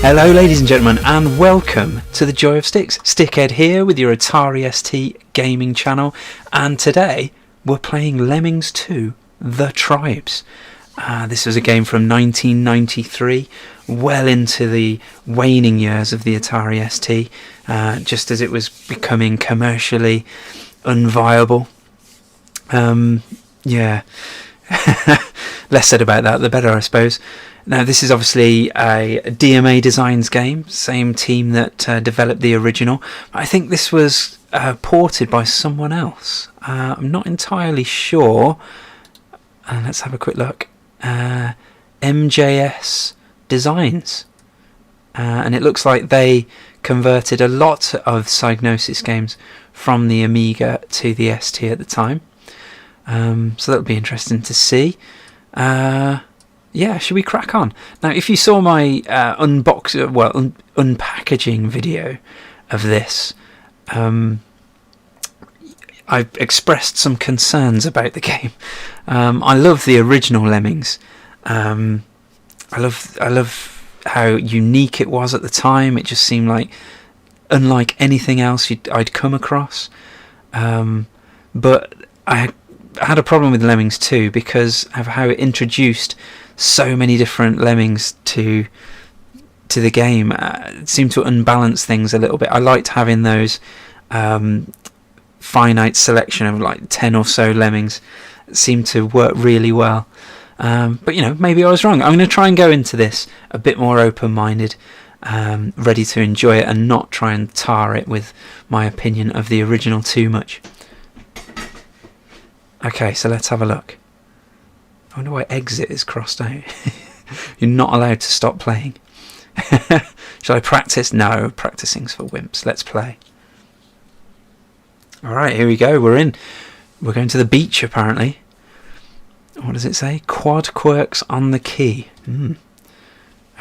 Hello ladies and gentlemen, and welcome to the Joy of Sticks. Stickhead here with your Atari ST gaming channel, and today we're playing Lemmings 2, The Tribes. This was a game from 1993, well into the waning years of the Atari ST, just as it was becoming commercially unviable. Yeah, less said about that the better, I suppose. Now, this is obviously a DMA Designs game, same team that developed the original. I think this was ported by someone else. I'm not entirely sure. Let's have a quick look. MJS Designs. And it looks like they converted a lot of Psygnosis games from the Amiga to the ST at the time. So that'll be interesting to see. Yeah, should we crack on? Now, if you saw my unpackaging video of this, I've expressed some concerns about the game. I love the original Lemmings. I love how unique it was at the time. It just seemed like unlike anything else I'd come across. But I had a problem with Lemmings 2 because of how it introduced so many different Lemmings to the game. It seemed to unbalance things a little bit. I liked having those finite selection of like 10 or so Lemmings. It seemed to work really well. But you know, maybe I was wrong. I'm going to try and go into this a bit more open-minded, ready to enjoy it and not try and tar it with my opinion of the original too much. Okay, so let's have a look. I wonder why exit is crossed out. You're not allowed to stop playing. Shall I practice? No, practicing's for wimps. Let's play. Alright, here we go. We're in. We're going to the beach, apparently. What does it say? Quad quirks on the key.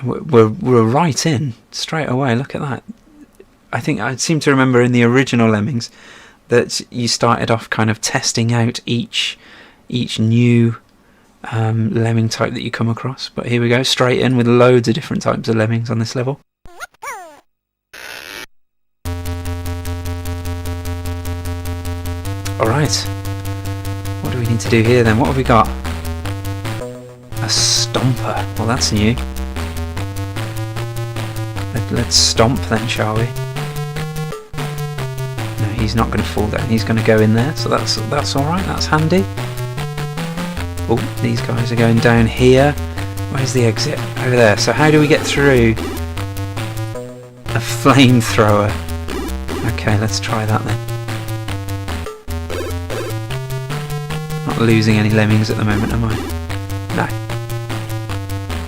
We're right in straight away. Look at that. I think I seem to remember in the original Lemmings that you started off kind of testing out each new lemming type that you come across. But here we go, straight in with loads of different types of lemmings on this level. Alright, what do we need to do here then? What have we got? A stomper. Well, that's new. Let's stomp then, shall we? No, he's not going to fall down. He's going to go in there, so that's alright, that's handy. Oh, these guys are going down here. Where's the exit? Over there. So how do we get through a flamethrower? Okay, let's try that then. Not losing any lemmings at the moment, am I? No.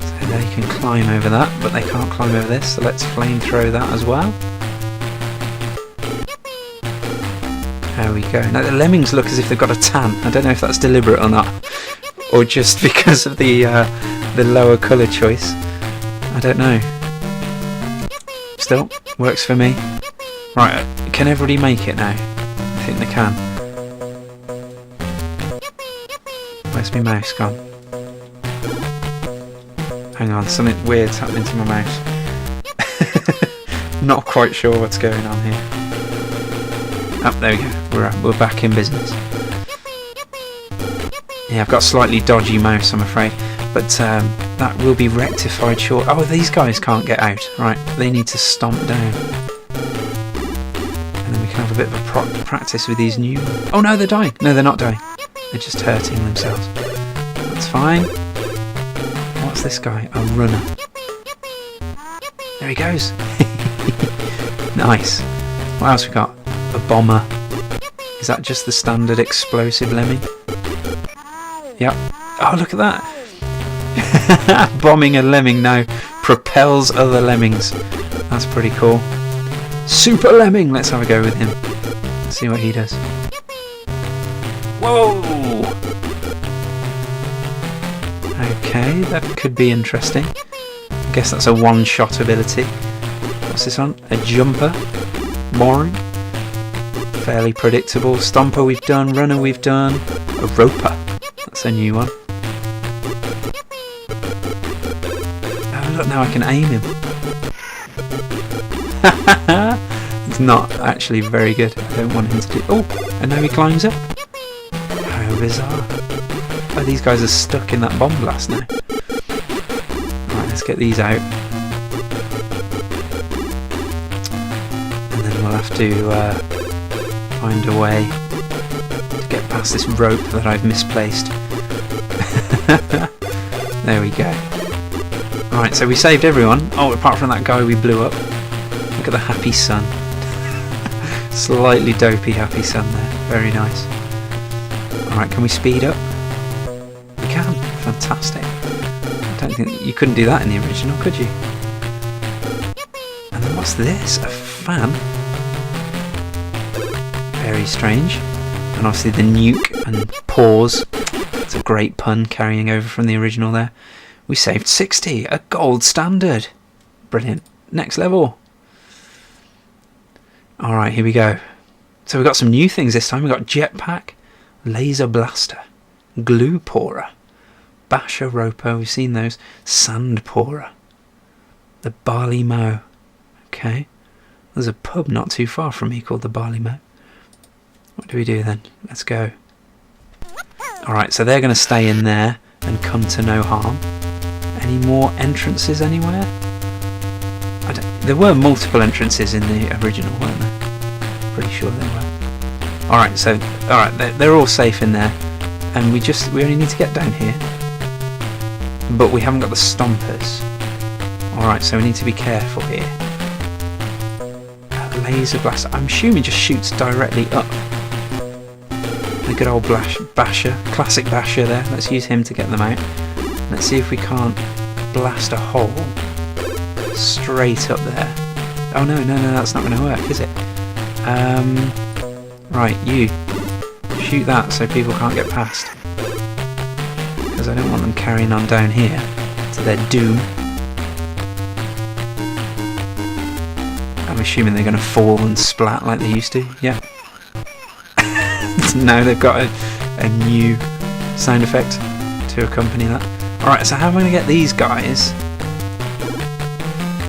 So they can climb over that, but they can't climb over this, so let's flamethrow that as well. There we go. Now the lemmings look as if they've got a tan. I don't know if that's deliberate or not, or just because of the lower colour choice. I don't know. Still, works for me. Right, can everybody make it now? I think they can. Where's my mouse gone? Hang on, something weird's happening to my mouse. Not quite sure what's going on here. Oh, there we go. We're back in business. Yeah, I've got a slightly dodgy mouse, I'm afraid, but that will be rectified short. Oh, these guys can't get out. Right, they need to stomp down. And then we can have a bit of a practice with these new... Oh no, they're dying. No, they're not dying. They're just hurting themselves. That's fine. What's this guy? A runner. There he goes. Nice. What else we got? A bomber. Is that just the standard explosive lemming? Yep. Oh, look at that. Bombing a lemming now propels other lemmings. That's pretty cool. Super Lemming! Let's have a go with him. Let's see what he does. Whoa! Okay, that could be interesting. I guess that's a one-shot ability. What's this on? A jumper? Mooring? fairly predictable. Stomper we've done, Runner we've done, a Roper, that's a new one. Oh look, now I can aim him. It's not actually very good. I don't want him to do... Oh, and now he climbs up. How bizarre. Oh, these guys are stuck in that bomb blast now. Right, let's get these out. And then we'll have to find a way to get past this rope that I've misplaced. There we go. Right, so we saved everyone. Oh, apart from that guy we blew up. Look at the happy sun. Slightly dopey happy sun there. Very nice. Alright, can we speed up? We can. Fantastic. I don't think you couldn't do that in the original, could you? And then what's this? A fan? Very strange. And obviously the nuke and pause. It's a great pun carrying over from the original there. We saved 60, a gold standard. Brilliant. Next level. Alright, here we go. So we've got some new things this time. We've got Jetpack, Laser Blaster, Glue Pourer, Basher Roper, we've seen those, Sand Pourer, the Barley Mow. Okay. There's a pub not too far from me called the Barley Mow. What do we do then? Let's go. Alright, so they're going to stay in there and come to no harm. Any more entrances anywhere? There were multiple entrances in the original, weren't there? Pretty sure there were. Alright, so they're all safe in there, and we only need to get down here. But we haven't got the stompers. Alright, so we need to be careful here. Laser blaster. I'm assuming just shoots directly up. The good old basher, classic basher there. Let's use him to get them out. Let's see if we can't blast a hole straight up there. Oh no, that's not going to work, is it? Right, you shoot that so people can't get past, because I don't want them carrying on down here to their doom. I'm assuming they're going to fall and splat like they used to. Yeah. No, they've got a new sound effect to accompany that. Alright, so how am I going to get these guys?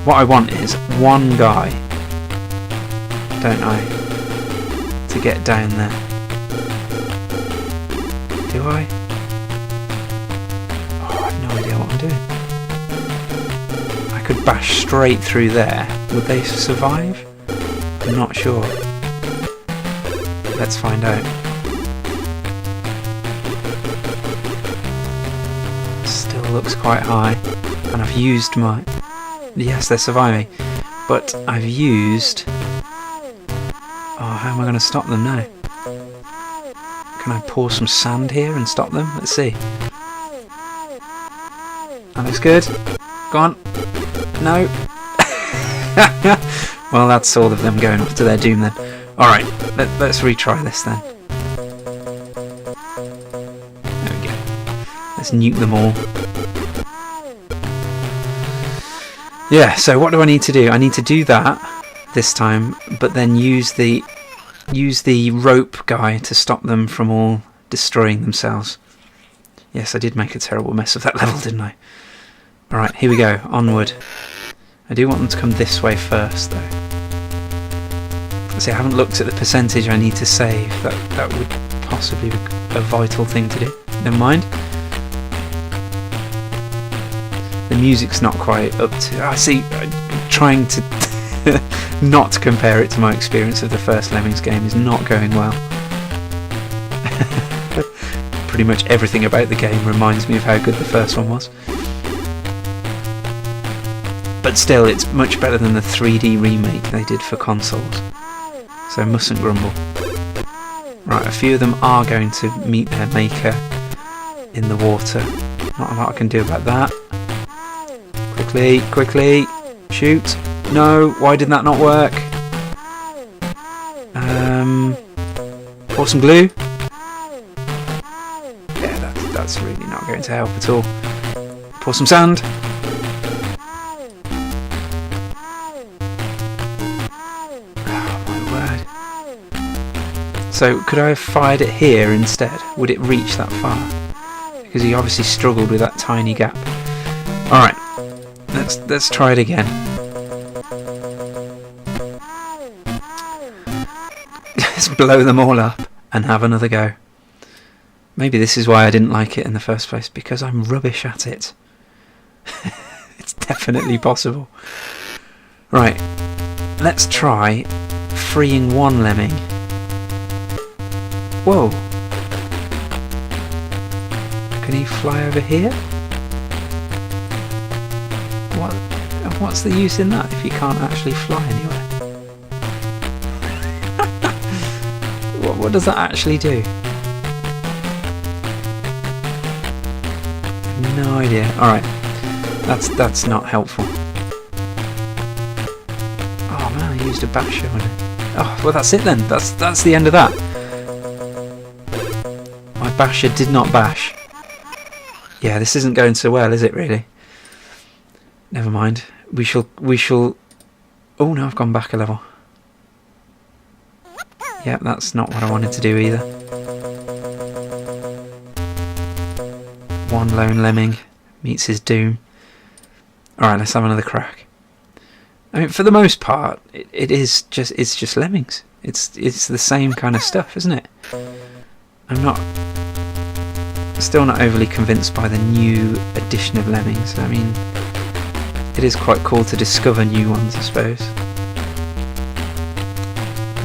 What I want is one guy, don't I, to get down there. Do I? Oh, I have no idea what I'm doing. I could bash straight through there. Would they survive? I'm not sure. Let's find out. Still looks quite high, and I've used my... Yes, they're surviving, but I've used... Oh, how am I going to stop them now? Can I pour some sand here and stop them? Let's see. That looks good. Go on. No. Well, that's all of them going off to their doom then. Alright, let's retry this then. There we go. Let's nuke them all. Yeah, so what do I need to do? I need to do that this time, but then use the rope guy to stop them from all destroying themselves. Yes, I did make a terrible mess of that level, didn't I? Alright, here we go, onward. I do want them to come this way first, though. See, I haven't looked at the percentage I need to save. That would possibly be a vital thing to do. Never mind. The music's not quite up to... I see, trying to not compare it to my experience of the first Lemmings game is not going well. Pretty much everything about the game reminds me of how good the first one was. But still, it's much better than the 3D remake they did for consoles. So mustn't grumble. Right, a few of them are going to meet their maker in the water. Not a lot I can do about that. Quickly, shoot. No, why did that not work? Pour some glue. Yeah, that's really not going to help at all. Pour some sand. Oh my word. So could I have fired it here instead? Would it reach that far? Because he obviously struggled with that tiny gap. Alright, let's try it again. Let's blow them all up and have another go. Maybe this is why I didn't like it in the first place, because I'm rubbish at it. It's definitely possible. Right, let's try freeing one lemming. Whoa! Can he fly over here? What's the use in that if you can't actually fly anywhere? What does that actually do? No idea. Alright, that's not helpful. Oh man, I used a basher on it. Oh, well that's it then. That's the end of that. My basher did not bash. Yeah, this isn't going so well, is it really? Never mind. We shall... Oh no, I've gone back a level. Yep, that's not what I wanted to do either. One lone lemming meets his doom. Alright, let's have another crack. I mean, for the most part, it's just lemmings. It's the same kind of stuff, isn't it? I'm still not overly convinced by the new edition of Lemmings. I mean, it is quite cool to discover new ones, I suppose,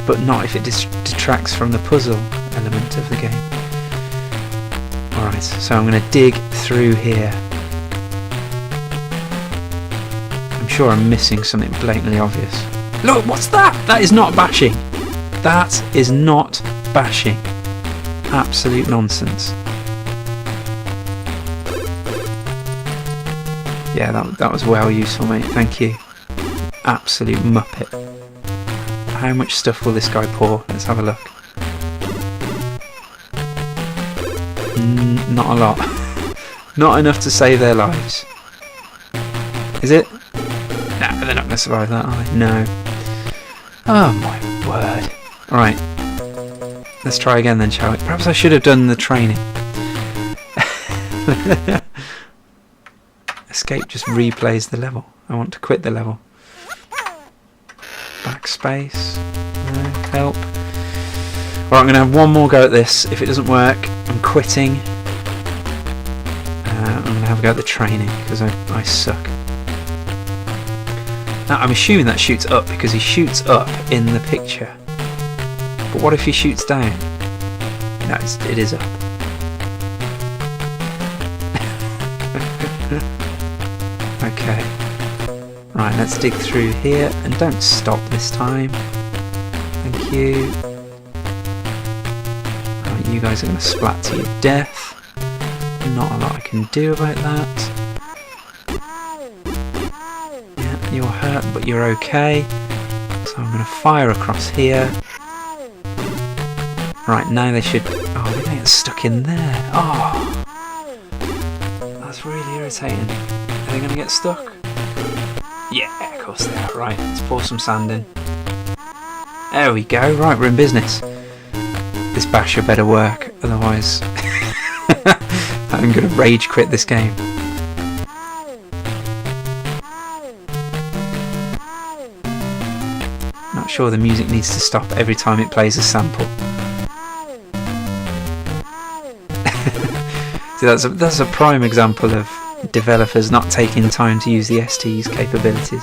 but not if it detracts from the puzzle element of the game. Alright, so I'm going to dig through here. I'm sure I'm missing something blatantly obvious. Look, what's that? That is not bashing. That is not bashing. Absolute nonsense. Yeah, that was well useful, mate. Thank you. Absolute muppet. How much stuff will this guy pour? Let's have a look. Not a lot. Not enough to save their lives. Is it? Nah, they're not going to survive that, are they? No. Oh my word. Alright. Let's try again then, shall we? Perhaps I should have done the training. Escape just replays the level. I want to quit the level. Backspace. No, help. Alright, I'm going to have one more go at this. If it doesn't work, I'm quitting. I'm going to have a go at the training, because I suck. Now, I'm assuming that shoots up, because he shoots up in the picture. But what if he shoots down? No, it is up. Okay. Right, let's dig through here, and don't stop this time. Thank you. Right, you guys are going to splat to your death. Not a lot I can do about that. Yeah, you're hurt, but you're okay. So I'm going to fire across here. Right, now they should... Oh, they're going to get stuck in there. Oh! That's really irritating. Are they going to get stuck? Yeah, of course they are. Right, let's pour some sand in. There we go. Right, we're in business. This basher better work, otherwise I'm going to rage quit this game. Not sure the music needs to stop every time it plays a sample. See, that's a prime example of developers not taking time to use the ST's capabilities.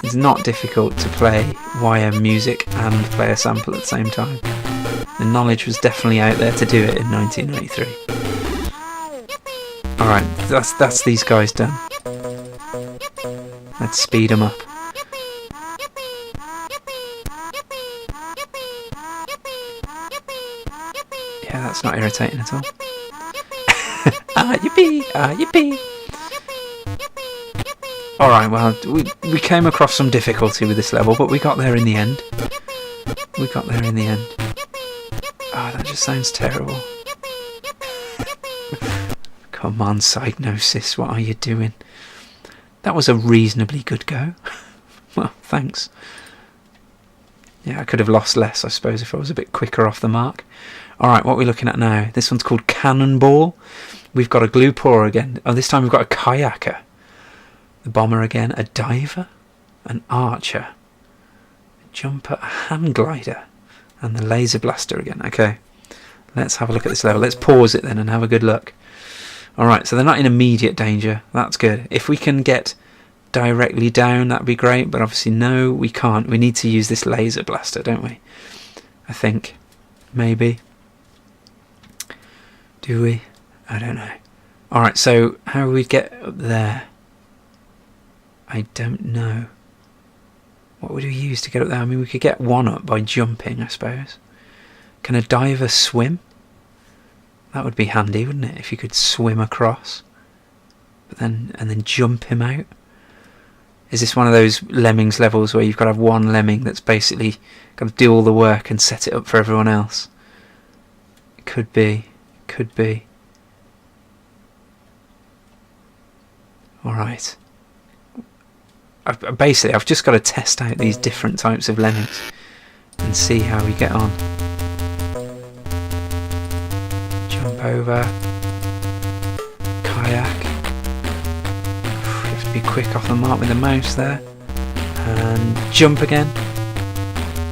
It's not difficult to play wire music and play a sample at the same time. The knowledge was definitely out there to do it in 1993. Alright, that's these guys done. Let's speed them up. Yeah, that's not irritating at all. Ah, yippee! Ah, yippee! Alright, well, we came across some difficulty with this level, but we got there in the end. We got there in the end. Oh, that just sounds terrible. Come on, Psygnosis, what are you doing? That was a reasonably good go. Well, thanks. Yeah, I could have lost less, I suppose, if I was a bit quicker off the mark. Alright, what are we looking at now? This one's called Cannonball. We've got a glue pourer again. Oh, this time we've got a kayaker. The bomber again. A diver. An archer. A jumper. A hand glider. And the laser blaster again. Okay, let's have a look at this level. Let's pause it then and have a good look. Alright, so they're not in immediate danger. That's good. If we can get directly down, that'd be great. But obviously, no, we can't. We need to use this laser blaster, don't we? I think. Maybe. Do we? I don't know. Alright, so how do we get up there? I don't know. What would we use to get up there? I mean, we could get one up by jumping, I suppose. Can a diver swim? That would be handy, wouldn't it? If you could swim across. But then, and then jump him out. Is this one of those Lemmings levels where you've got to have one lemming that's basically got to do all the work and set it up for everyone else? It could be. Could be. Alright. Basically, I've just got to test out these different types of lemmings and see how we get on. Jump over. Kayak. You have to be quick off the mark with the mouse there. And jump again.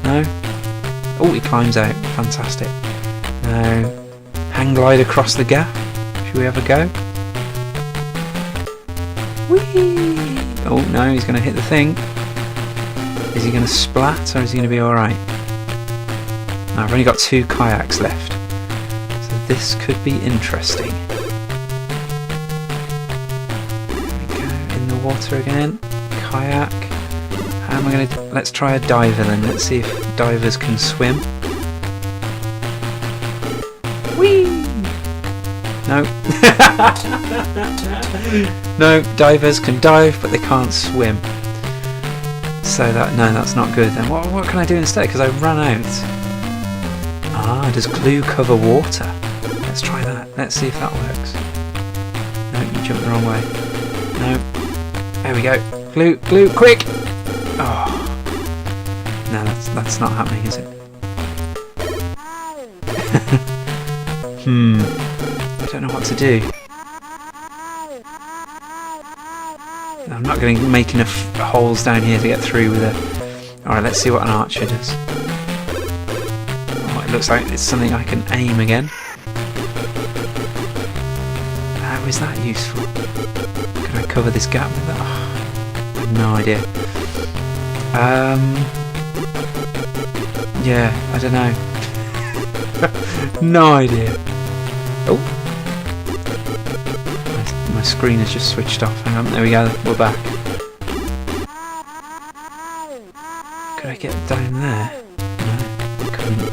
No? Oh, he climbs out. Fantastic. Now, hang glide across the gap. Should we have a go? Whee! Oh no, he's going to hit the thing. Is he going to splat or is he going to be alright? No, I've only got 2 kayaks left. So this could be interesting. There we go, in the water again. Kayak. How am I going to... Let's try a diver then. Let's see if divers can swim. Whee! No. No, divers can dive, but they can't swim. So that's not good then. What can I do instead? Because I ran out. Ah, does glue cover water? Let's try that. Let's see if that works. No, you jumped the wrong way. No. There we go. Glue, quick! Oh. No, that's not happening, is it? I don't know what to do. I'm not going to make enough holes down here to get through with it. Alright, let's see what an archer does. Oh, it looks like it's something I can aim again. How is that useful? Can I cover this gap with that? Oh, I have no idea. Yeah, I don't know. No idea. Oh. My screen has just switched off. Hang on, there we go, we're back. Could I get down there? No, I couldn't.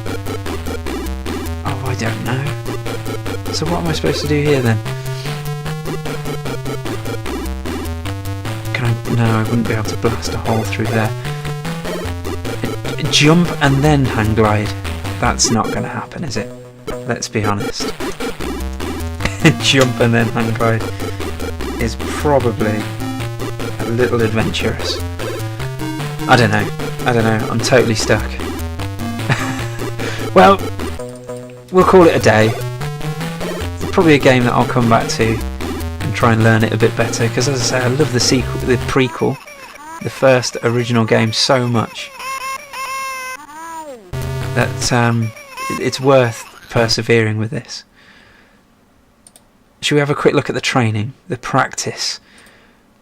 Oh, I don't know. So what am I supposed to do here then? Can I... No, I wouldn't be able to blast a hole through there. Jump and then hang glide. That's not going to happen, is it? Let's be honest. Jump and then hang glide is probably a little adventurous. I don't know, I'm totally stuck. Well, we'll call it a day. It's probably a game that I'll come back to and try and learn it a bit better, because as I say, I love the sequel, the prequel, the first original game so much that it's worth persevering with this. Should we have a quick look at the training, the practice,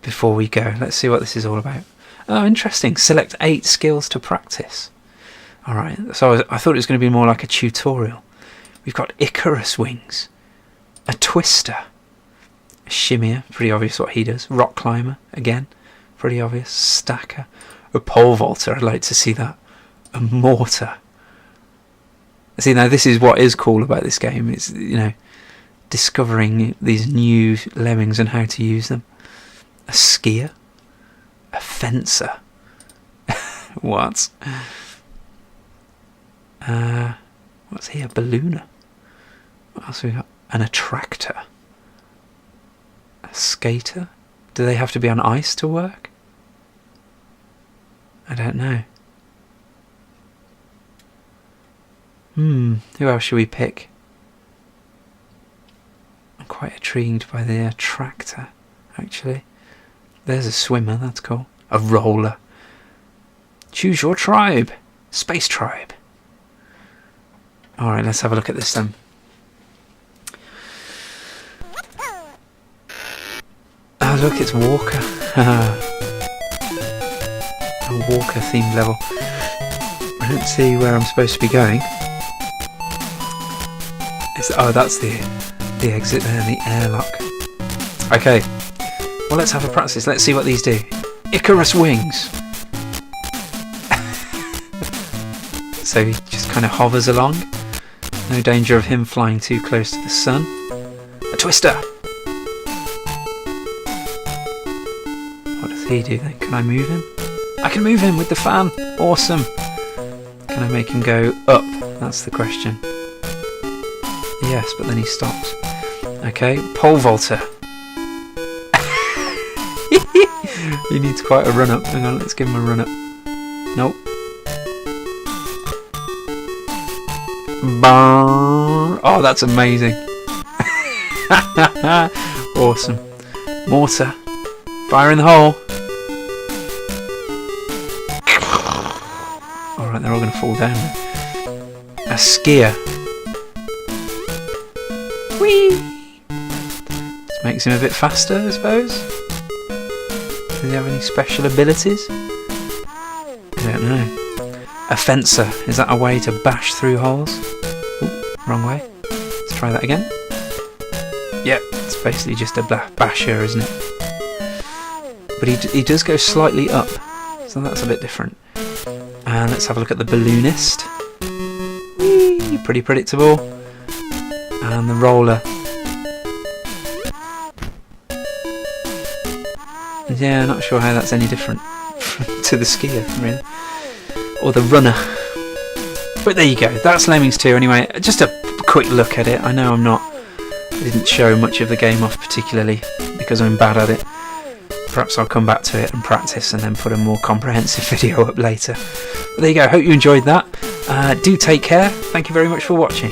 before we go? Let's see what this is all about. Oh, interesting. Select 8 skills to practice. Alright, so I thought it was going to be more like a tutorial. We've got Icarus wings, a twister, a shimmier, pretty obvious what he does, rock climber, again, pretty obvious, stacker, a pole vaulter, I'd like to see that, a mortar. See, now this is what is cool about this game, it's, you know, discovering these new lemmings and how to use them. A skier, a fencer. What? What's here? A ballooner. What else have we got? An attractor. A skater. Do they have to be on ice to work? I don't know. Who else should we pick? I'm quite intrigued by the tractor, actually. There's a swimmer, that's cool. A roller. Choose your tribe. Space tribe. Alright, let's have a look at this then. Oh look, it's Walker. A Walker themed level. I don't see where I'm supposed to be going. Oh, that's the exit there, the airlock. Okay, well let's have a practice. Let's see what these do. Icarus wings. So he just kind of hovers along. No danger of him flying too close to the sun. A twister. What does he do then? Can I move him? I can move him with the fan. Awesome. Can I make him go up? That's the question. Yes, but then he stops. Okay, pole vaulter. He needs quite a run up. Hang on, let's give him a run up. Nope. Oh, that's amazing. Awesome. Mortar. Fire in the hole. Alright, they're all going to fall down. A skier. Whee! This makes him a bit faster, I suppose. Does he have any special abilities? I don't know. A fencer. Is that a way to bash through holes? Ooh, wrong way. Let's try that again. Yep, it's basically just a basher, isn't it? But he does go slightly up, so that's a bit different. And let's have a look at the balloonist. Whee! Pretty predictable. And the roller. Yeah, not sure how that's any different to the skier, really. Or the runner. But there you go, that's Lemmings 2 anyway. Just a quick look at it. I know I didn't show much of the game off particularly because I'm bad at it. Perhaps I'll come back to it and practice and then put a more comprehensive video up later. But there you go, hope you enjoyed that. Do take care. Thank you very much for watching.